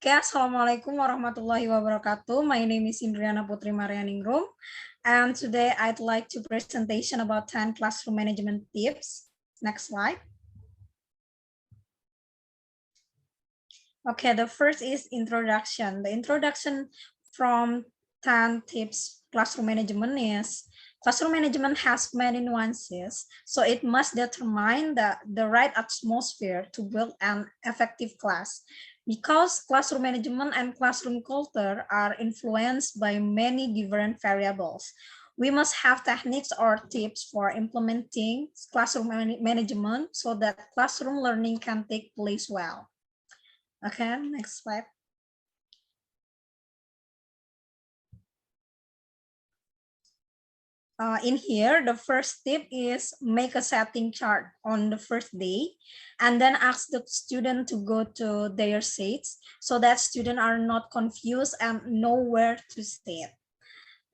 Oke, Assalamualaikum warahmatullahi wabarakatuh. My name is Indriana Putri Marianingrum, and today I'd like to presentation about 10 classroom management tips. Next slide. Okay, the first is introduction. The introduction from 10 tips classroom management is classroom management has many nuances, so it must determine the right atmosphere to build an effective class. Because classroom management and classroom culture are influenced by many different variables, we must have techniques or tips for implementing classroom management so that classroom learning can take place well. Okay, next slide. In here, the first tip is make a setting chart on the first day and then ask the student to go to their seats so that students are not confused and know where to sit.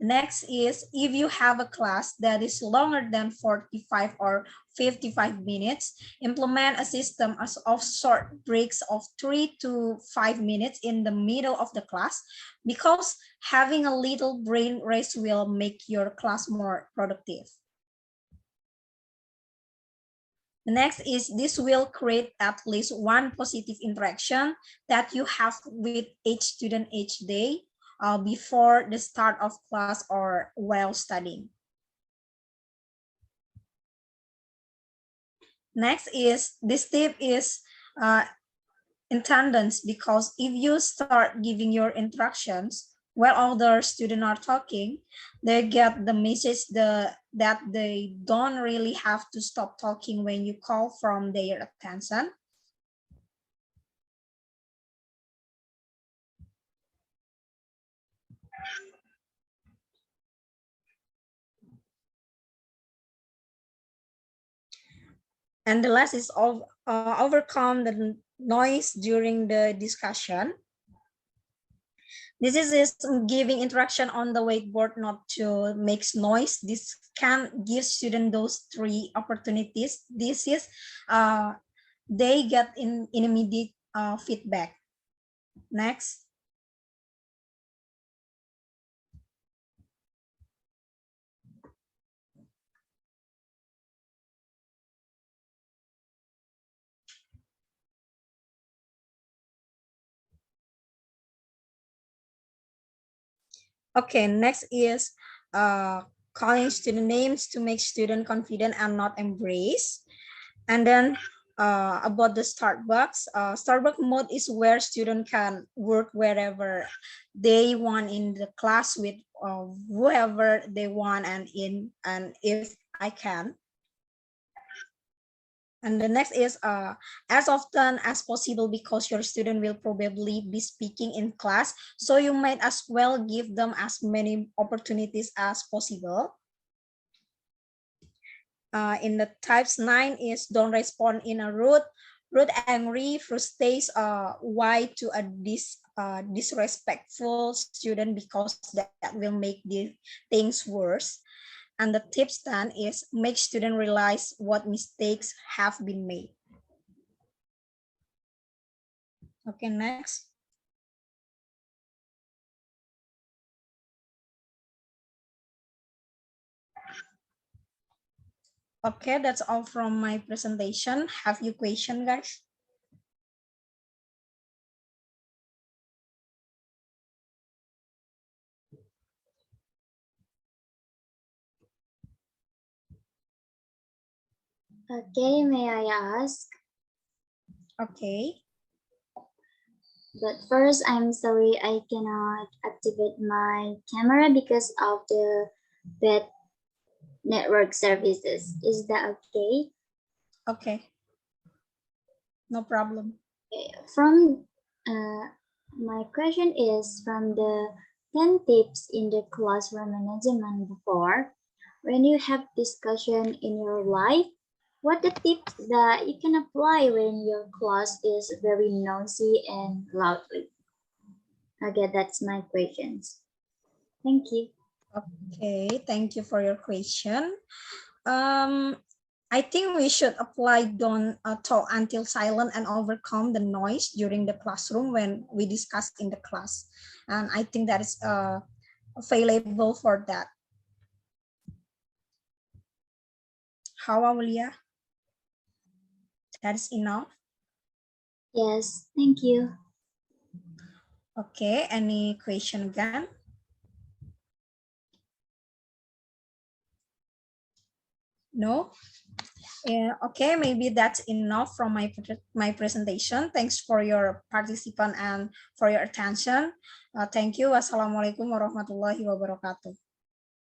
Next is if you have a class that is longer than 45 or 55 minutes, implement a system of short breaks of 3 to 5 minutes in the middle of the class, because having a little brain rest will make your class more productive. The next is this will create at least one positive interaction that you have with each student each day, before the start of class or while studying. Next is this tip is attendance, because if you start giving your instructions while other students are talking, they get the message that they don't really have to stop talking when you call from their attention. And the last is overcome the noise during the discussion. This is giving instruction on the whiteboard not to make noise. This can give students those 3 opportunities. This is they get in immediate feedback. Next. Okay, next is calling student names to make student confident and not embrace. And then about the Starbucks, Starbucks mode is where student can work wherever they want in the class with whoever they want and if I can. And the next is as often as possible, because your student will probably be speaking in class, so you might as well give them as many opportunities as possible. In the types 9 is don't respond in a rude, angry, frustrated, why to a disrespectful student, because that will make the things worse. And the tips 10 is make student realize what mistakes have been made. Okay, next. Okay, that's all from my presentation. Have you question, guys? Okay, may I ask? Okay. But first, I'm sorry I cannot activate my camera because of the bad network services. Is that okay? Okay. No problem. Okay. From my question is from the 10 tips in the classroom management before, when you have discussion in your life, what the tips that you can apply when your class is very noisy and loudly? Okay, that's my questions. Thank you. Okay, thank you for your question. Um, I think we should apply don't talk until silent and overcome the noise during the classroom when we discuss in the class. And I think that is available for that. How, Aulia? That is enough. Yes, thank you. Okay, any question again? No? Yeah, okay, maybe that's enough from my presentation. Thanks for your participant and for your attention. Thank you. Wassalamualaikum warahmatullahi wabarakatuh.